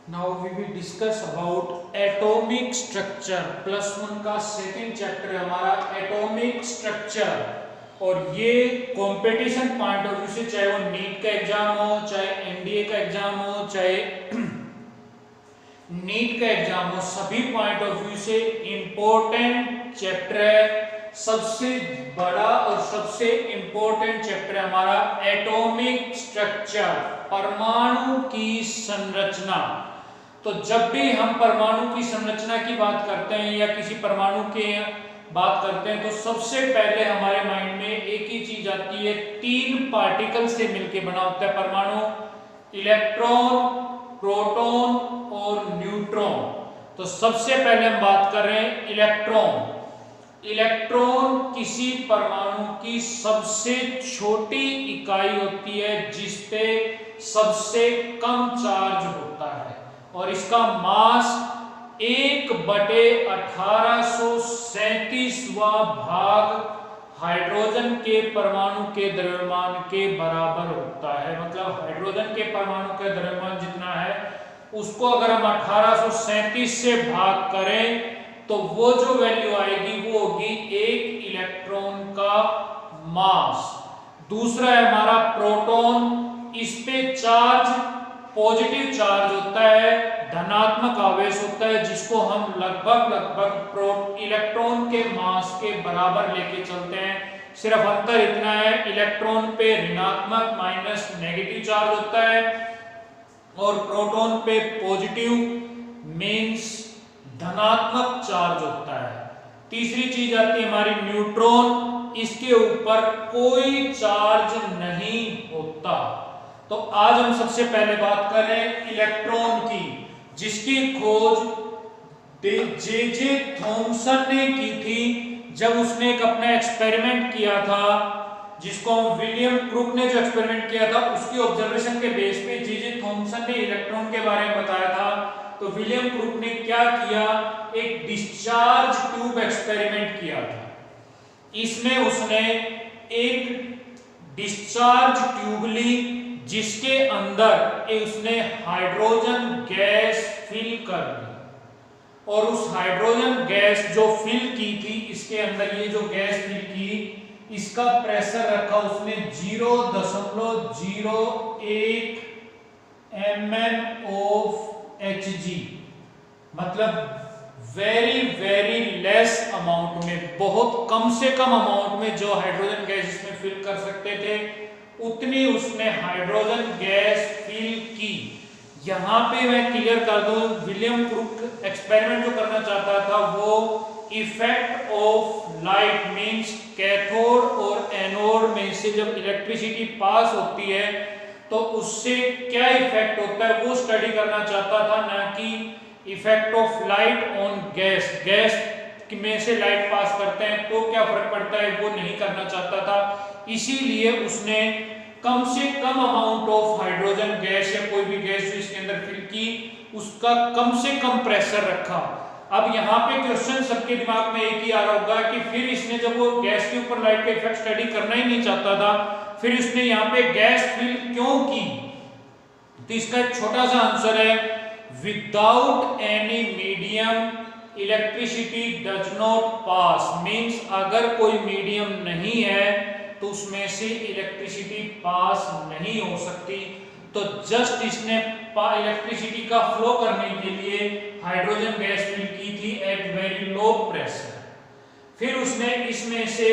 Now we will discuss about atomic structure. +1 का second chapter है हमारा एटॉमिक स्ट्रक्चर। और ये कंपटीशन पॉइंट ऑफ व्यू से, चाहे वो नीट का एग्जाम हो, चाहे एनडीए का एग्जाम हो, चाहे नीट का एग्जाम हो, सभी पॉइंट ऑफ व्यू से इंपॉर्टेंट चैप्टर है। सबसे बड़ा और सबसे इंपॉर्टेंट चैप्टर है हमारा एटॉमिक स्ट्रक्चर, परमाणु की संरचना। तो जब भी हम परमाणु की संरचना की बात करते हैं या किसी परमाणु के बात करते हैं तो सबसे पहले हमारे माइंड में एक ही चीज आती है, 3 पार्टिकल से मिलकर बना होता है परमाणु, इलेक्ट्रॉन, प्रोटॉन और न्यूट्रॉन। तो सबसे पहले हम बात कर रहे हैं इलेक्ट्रॉन। इलेक्ट्रॉन किसी परमाणु की सबसे छोटी इकाई होती है जिसपे सबसे कम चार्ज होता है और इसका मास 1/1837वां भाग हाइड्रोजन के परमाणु के द्रव्यमान के बराबर होता है। मतलब हाइड्रोजन के परमाणु का द्रव्यमान जितना है उसको अगर हम 1837 से भाग करें तो वो जो वैल्यू आएगी वो होगी 1 इलेक्ट्रॉन का मास। दूसरा है हमारा प्रोटॉन। इस पे चार्ज पॉजिटिव चार्ज होता है, धनात्मक आवेश होता है, जिसको हम लगभग इलेक्ट्रॉन के मास के बराबर लेके चलते हैं। सिर्फ अंतर इतना है, इलेक्ट्रॉन पे ऋणात्मक माइनस नेगेटिव चार्ज होता है और प्रोटॉन पे पॉजिटिव मींस धनात्मक चार्ज होता है। तीसरी चीज आती है हमारी न्यूट्रॉन। इसके ऊपर कोई चार्ज नहीं होता। तो आज हम सबसे पहले बात कर रहे हैं इलेक्ट्रॉन की, जिसकी खोज जे थॉमसन ने की थी जब उसने एक अपना एक्सपेरिमेंट किया था, जिसको हम विलियम क्रूक ने जो एक्सपेरिमेंट किया था उसकी ऑब्जर्वेशन के बेस पे जे थॉमसन ने इलेक्ट्रॉन के बारे में बताया था। तो विलियम क्रूक ने क्या किया, एक डिस्चार्ज ट्यूब एक्सपेरिमेंट किया था। इसमें उसने एक डिस्चार्ज ट्यूब ली जिसके अंदर उसने हाइड्रोजन गैस फिल कर दी और उस हाइड्रोजन गैस जो फिल की थी, इसके अंदर ये जो गैस फिल की इसका प्रेशर रखा उसने 0.01 mm ऑफ Hg। मतलब वेरी लेस अमाउंट में, बहुत कम से कम अमाउंट में जो हाइड्रोजन गैस इसमें फिल कर सकते थे उतनी उसने हाइड्रोजन गैस फिल की। यहां पे मैं क्लियर कर दूं, विलियम क्रूक एक्सपेरिमेंट जो करना चाहता था वो effect of light means cathode और एनोड में से जब इलेक्ट्रिसिटी पास होती है तो उससे क्या इफेक्ट होता है वो स्टडी करना चाहता था, ना कि effect of light on gas. Gas में से लाइट पास करते हैं तो क्या फर्क पड़ता है वो नहीं करना चाहता था। इसीलिए उसने कम से कम अमाउंट ऑफ हाइड्रोजन गैस या कोई भी गैस जो इसके अंदर फिल की उसका कम से कम प्रेशर रखा। अब यहाँ पे क्वेश्चन सबके दिमाग में एक ही आ रहा होगा कि फिर इसने जब वो गैस के ऊपर लाइट का इफेक्ट स्टडी करना ही नहीं चाहता था, फिर इसने यहाँ पे गैस फिल क्यों की? तो इसका एक छोटा सा आंसर है, without any medium electricity does not pass. Means अगर कोई मीडियम नहीं है तो उसमें से इलेक्ट्रिसिटी पास नहीं हो सकती। तो जस्ट इसने इलेक्ट्रिसिटी का फ्लो करने के लिए हाइड्रोजन गैस फिल की थी एट वेरी लो प्रेशर। फिर उसने इसमें से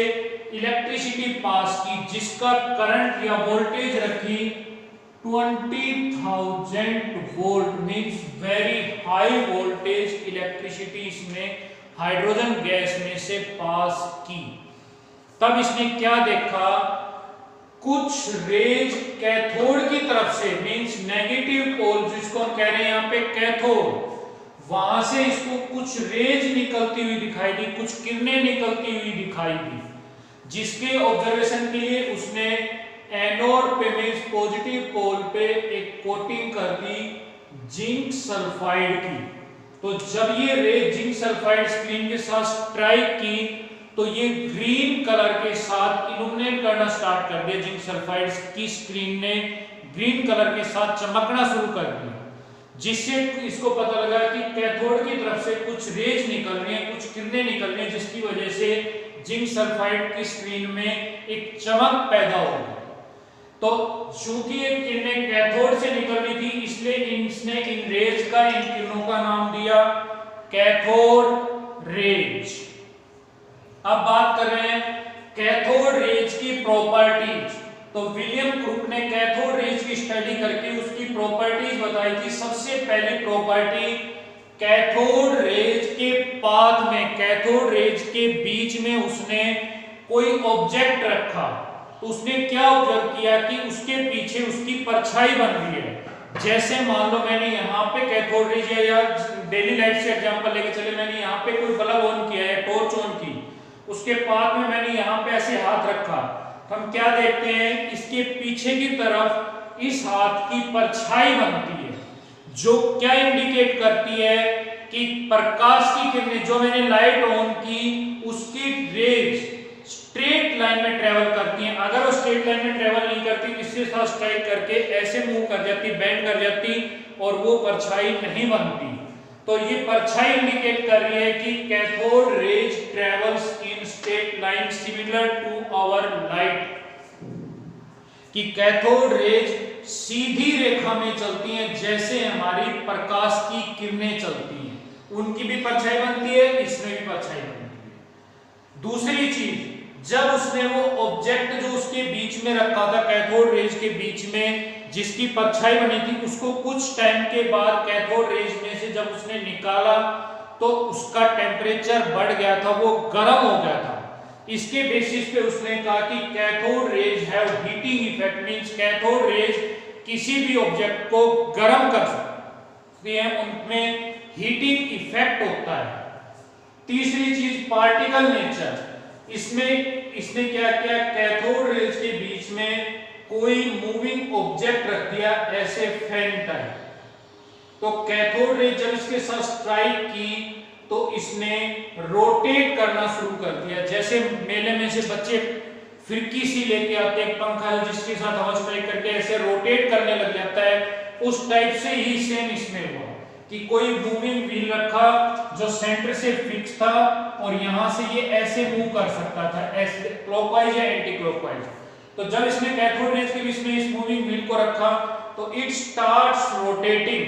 इलेक्ट्रिसिटी पास की जिसका करंट या वोल्टेज रखी 20,000 volt means very high voltage electricity इसने हाइड्रोजन गैस में से पास की। तब इसने क्या देखा, कुछ रेज कैथोड की तरफ से मींस नेगेटिव पोल जिसको हम कह रहे हैं यहाँ पे कैथोड, वहां से इसको कुछ रेज निकलती हुई दिखाई दी, कुछ किरणें निकलती हुई दिखाई दी, जिसके ऑब्जर्वेशन के लिए उसने एनोड पे मींस पॉजिटिव पोल पे एक कोटिंग कर दी जिंक सल्फाइड की। तो जब ये रेज जिंक सल्फाइड स्क्रीन के साथ स्ट्राइक की तो ये ग्रीन कलर के साथ इल्यूमिनेट करना स्टार्ट कर दिया। जिंक सल्फाइड की स्क्रीन ने ग्रीन कलर के साथ चमकना शुरू कर दिया। जिससे इसको पता लगा कि कैथोड की तरफ से कुछ रेज निकल रही हैं, कुछ किरणें निकल रही हैं, जिसकी वजह से जिंक सल्फाइड की स्क्रीन में एक चमक पैदा हो गई। तो चूंकि ये किरणें कैथोड से निकल रही थी, इसलिए इसने इन रेज का, इन किरणों का नाम दिया कैथोड रेज। अब बात कर रहे हैं कैथोड रेज की प्रॉपर्टीज। तो विलियम क्रूक ने कैथोड रेज की स्टडी करके उसकी प्रॉपर्टीज बताई थी। सबसे पहली प्रॉपर्टी, कैथोड रेज के पाथ में, कैथोड रेज के बीच में उसने कोई ऑब्जेक्ट रखा, तो उसने क्या ऑब्जर्व किया कि उसके पीछे उसकी परछाई बन रही है। जैसे मान लो मैंने यहाँ पे कैथोड रेज या डेली लाइफ से एग्जांपल लेके चले, मैंने यहाँ पे कोई बल्ब ऑन किया है, टॉर्च ऑन की, उसके पाथ में मैंने यहाँ पे ऐसे हाथ रखा, हम क्या देखते हैं, इसके पीछे की तरफ इस हाथ की परछाई बनती है, जो क्या इंडिकेट करती है कि प्रकाश की किरणें, जो मैंने लाइट ऑन की, उसकी रेज स्ट्रेट लाइन में ट्रेवल करती हैं। अगर वो स्ट्रेट लाइन में ट्रेवल नहीं करती, इसके साथ स्ट्राइक करके ऐसे मूव कर जाती, बेंड कर जाती, और वो परछाई नहीं बनती। तो ये परछाई इंडिकेट कर रही है कि cathode rays travels in straight line similar to our light, कि कैथोड रेज सीधी रेखा में चलती हैं जैसे हमारी प्रकाश की किरणें चलती हैं, उनकी भी परछाई बनती है, इसमें भी परछाई बनती है। दूसरी चीज, जब उसने वो ऑब्जेक्ट जो उसके बीच में रखा था, कैथोड रेज के बीच में जिसकी परछाई बनी थी, उसको कुछ टाइम के बाद कैथोड रेज में से जब उसने निकाला तो उसका टेम्परेचर बढ़ गया था, वो गर्म हो गया था। इसके बेसिस पे उसने कहा कि cathode raise have heating effect, means cathode rays किसी भी ऑब्जेक्ट को गर्म कर सकती है, उनमें हीटिंग इफेक्ट होता है। तीसरी चीज, पार्टिकल नेचर। इसने क्या किया, कैथोड रेज के बीच में कोई मूविंग ऑब्जेक्ट रख दिया, ऐसे फैन टाइप। तो कैथोड रेज जब इसके साथ स्ट्राइक की तो इसने रोटेट करना शुरू कर दिया। जैसे मेले में से बच्चे फिरकी सी लेके आते हैं, पंखा जिसके साथ हवा स्ट्राइक करके ऐसे रोटेट करने लग जाता है, उस टाइप से ही सेम इसमें हुआ कि कोई मूविंग व्हील रखा जो सेंटर से फिक्स था, और यहां से ये ऐसे मूव कर सकता था, ऐसे क्लॉकवाइज या एंटी क्लॉकवाइज। तो जब इसने कैथोड रेज के बीच में इस मूविंग व्हील को रखा तो इट स्टार्ट्स रोटेटिंग,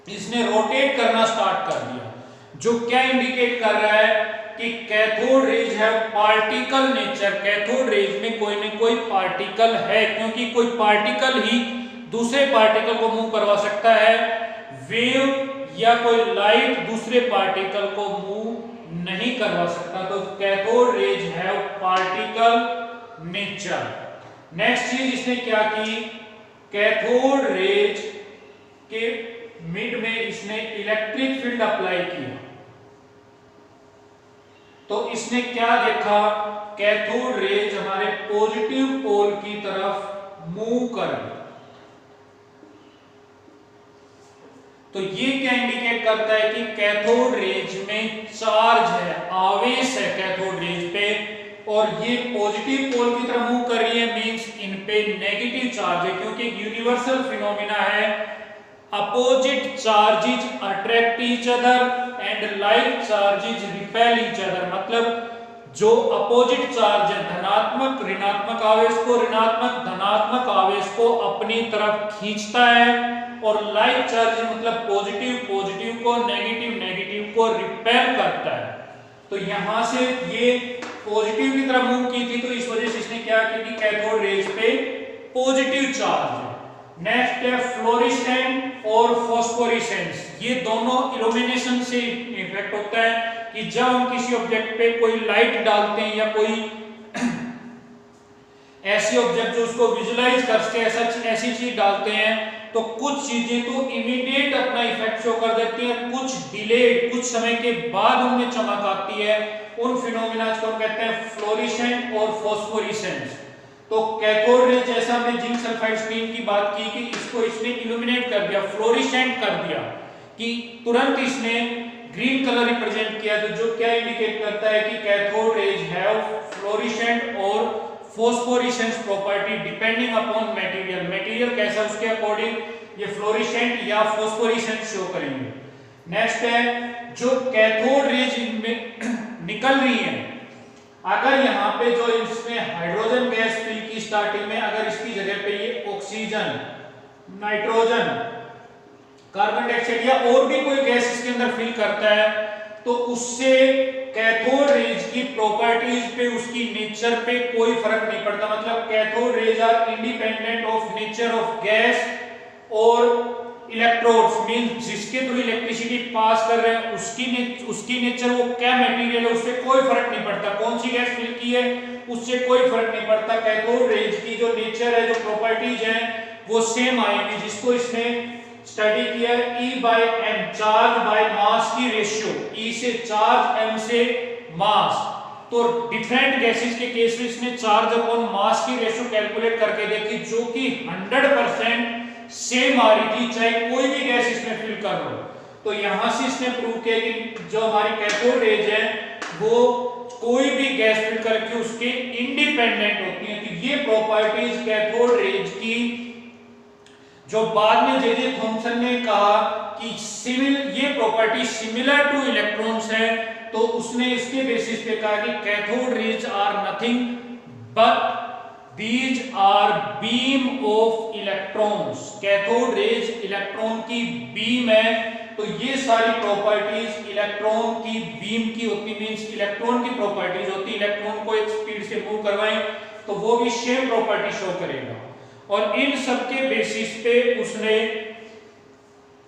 इसने रोटेट करना स्टार्ट कर दिया, जो क्या इंडिकेट कर रहा है कि कैथोड रेज है पार्टिकल नेचर। कैथोड रेज में कोई न कोई पार्टिकल है, क्योंकि कोई पार्टिकल ही दूसरे पार्टिकल को मूव करवा सकता है। वेव या कोई लाइट दूसरे पार्टिकल को मूव नहीं करवा सकता। तो कैथोड रेज है पार्टिकल नेचर। नेक्स्ट चीज इसने क्या की, कैथोड रेज के मिड में इसने इलेक्ट्रिक फील्ड अप्लाई किया। तो इसने क्या देखा, कैथोड रेज हमारे पॉजिटिव पोल की तरफ मूव कर रही। तो ये क्या इंडिकेट करता है कि कैथोड रेज में चार्ज है, आवेश है कैथोड रेज पे, और ये पॉजिटिव पोल की तरफ मूव कर रही है, मींस इन पे नेगेटिव चार्ज है, क्योंकि यूनिवर्सल फिनोमिना है opposite charges attract each other and like charges repel each other. मतलब जो अपोजिट चार्ज है, धनात्मक ऋणात्मक आवेश को, ऋणात्मक धनात्मक आवेश को अपनी तरफ खींचता है, और लाइक चार्ज मतलब पॉजिटिव पॉजिटिव को, नेगेटिव नेगेटिव को रिपेल करता है। तो यहां से ये पॉजिटिव की तरफ मूव की थी, तो इस वजह से इसने क्या किया कि कैथोड रेज पे पॉजिटिव चार्ज है। नेक्स्ट है फ्लोरेसेंट और फॉस्फोरेसेंस। ये दोनों इल्यूमिनेशन से इफेक्ट होता है कि जब हम किसी ऑब्जेक्ट पे कोई लाइट डालते हैं या कोई ऐसी ऑब्जेक्ट जो उसको विजुलाइज करके ऐसी चीज डालते हैं, तो कुछ चीजें तो इमीडिएट अपना इफेक्ट शो कर देती हैं, कुछ डिलेड, कुछ समय के बाद उनमें चमक आती है। उन फिनोमिना को कहते हैं फ्लोरेसेंट और फॉस्फोरेसेंस। तो कैथोड रे जैसा हमने जिंक सल्फाइड स्क्रीन की बात की कि इसको इसने इल्यूमिनेट कर दिया, फ्लोरेसेंट कर दिया, कि तुरंत इसने ग्रीन कलर रिप्रेजेंट किया, तो जो क्या इंडिकेट करता है कि कैथोड रेज हैव फ्लोरेसेंट और phosphorescence property depending upon material. Material कैसा उसके अकॉर्डिंग, ये फ्लोरेसेंट या फॉस्फोरेसेंट शो करेंगे। नेक्स्ट है जो कैथोड रेज इनमें निकल रही है, अगर यहाँ पे जो इसमें हाइड्रोजन गैस फिल की स्टार्टिंग में, अगर इसकी जगह पे ये ऑक्सीजन, नाइट्रोजन, कार्बन डाइऑक्साइड या और भी कोई गैस इसके अंदर फिल करता है, तो उससे कैथोड रेज की प्रॉपर्टीज पे, उसकी नेचर पे कोई फर्क नहीं पड़ता। मतलब cathode rays are independent of nature of gas और इलेक्ट्रोड्स, मींस जिसके थ्रू इलेक्ट्रिसिटी पास कर रहे हैं उसकी नेचर, वो क्या मटेरियल है, उससे कोई फर्क नहीं पड़ता। कौन सी गैस फिल की है उससे कोई फर्क नहीं पड़ता। कैथोड रेज की जो नेचर है, जो प्रॉपर्टीज हैं, वो सेम आएंगी। जिसको इसने स्टडी किया है E/m, चार्ज बाय मास की रेशियो, E से चार्ज, m से मास। तो डिफरेंट गैसेस के केस में इसने चार्ज अपॉन मास की रेशियो कैलकुलेट करके देखी, जो कि 100% सेम आ रही थी, चाहे कोई भी गैस इसमें फिल कर लो। तो यहां से इसने प्रूव किया कि जो हमारी कैथोड रेज है वो कोई भी गैस फिल करके उसके इंडिपेंडेंट होती है। तो ये प्रॉपर्टीज कैथोड रेज की, जो बाद में जे थॉमसन ने कहा कि ये प्रॉपर्टी सिमिलर टू इलेक्ट्रॉन्स है, तो उसने इसके बेसिस पे कहा कि cathode rays are nothing but These are beam of electrons. Cathode rays electron की बीम है, तो ये सारी प्रॉपर्टीज इलेक्ट्रॉन की बीम की होती, मींस इलेक्ट्रॉन की प्रॉपर्टीज होती। इलेक्ट्रॉन को एक स्पीड से मूव करवाएं तो वो भी सेम प्रॉपर्टी शो करेगा। और इन सब के बेसिस पे उसने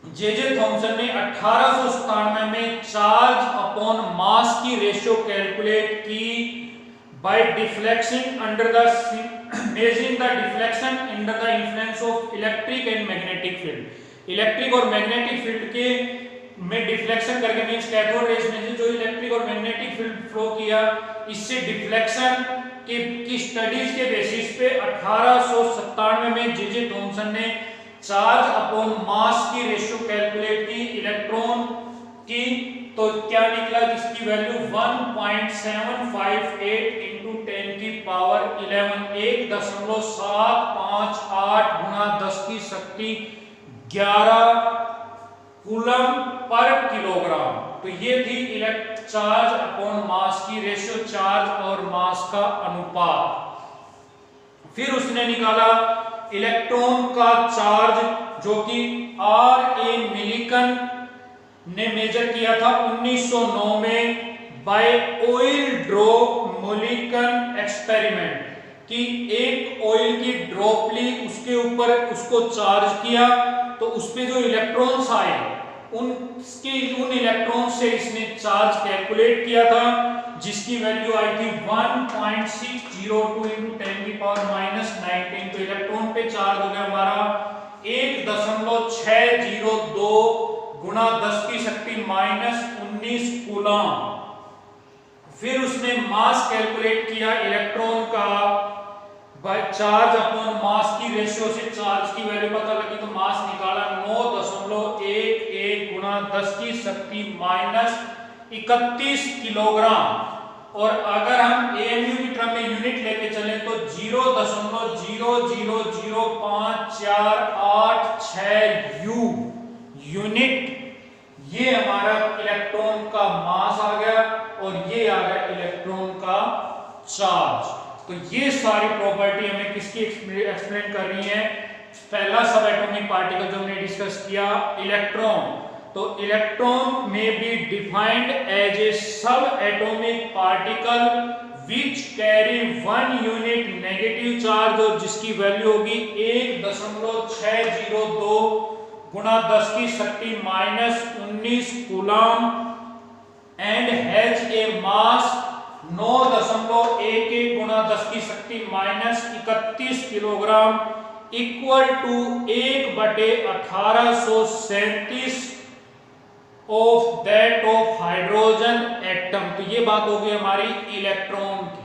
जे थॉमसन ने 1897 में चार्ज अपॉन मास की रेशियो कैलकुलेट की by deflection under the measuring the deflection under the influence of electric and magnetic field। Electric और मैग्नेटिक फील्ड के में डिफ्लेक्शन करके, मींस कैथोड रेज में जो इलेक्ट्रिक और मैग्नेटिक फील्ड फ्लो किया, इससे डिफ्लेक्शन की स्टडीज के बेसिस पे 1897 में जे थॉमसन ने चार्ज अपॉन मास की रेशियो कैलकुलेट की इलेक्ट्रॉन की। तो क्या निकला, जिसकी वैल्यू 1.758 into 10 की पावर 11, 1.758 गुना 10 की शक्ति 11 कूलम पर किलोग्राम। तो ये थी चार्ज अपॉन मास की रेशियो, चार्ज और मास का अनुपात। फिर उसने निकाला इलेक्ट्रॉन का चार्ज, जो कि R.A. मिलिकन ने मेजर किया था 1909 में by oil drop Millikan experiment, कि एक ऑयल की ड्रॉप ली, उसके ऊपर उसको चार्ज किया, तो उस पे जो इलेक्ट्रॉन्स आए उन इलेक्ट्रॉन से इसने चार्ज कैलकुलेट किया था, जिसकी वैल्यू आई थी 1.602 into 10 की पावर -19। तो इलेक्ट्रॉन पे चार्ज हो गया हमारा 1.602 गुना 10 की शक्ति -19 कूलम। फिर उसने मास कैलकुलेट किया इलेक्ट्रॉन का बाय चार्ज अपॉन मास की रेशियो से, चार्ज की वैल्यू पता लगी तो मास निकाला 9.11 गुना 10 की शक्ति -31 किलोग्राम। और अगर हम AMU की टर्म में यूनिट लेके चले तो 0.00054886 यूनिट, ये हमारा इलेक्ट्रॉन का मास आ गया और ये आ गया इलेक्ट्रॉन का चार्ज। तो ये सारी प्रॉपर्टी हमें किसकी एक्सप्लेन कर रही है। पहला सब एटॉमिक पार्टिकल जो हमने डिस्कस किया, इलेक्ट्रॉन। तो इलेक्ट्रॉन में बी डिफाइंड एज ए सब atomic particle which carry 1 unit negative charge, और जिसकी वैल्यू होगी 1.602 गुना 10 की शक्ति -19 coulomb, and has a mass 9.11 गुना 10 की शक्ति -31 kilogram, equal to 1/1837 of that of hydrogen atom. तो ये बात हो गई हमारी इलेक्ट्रॉन की।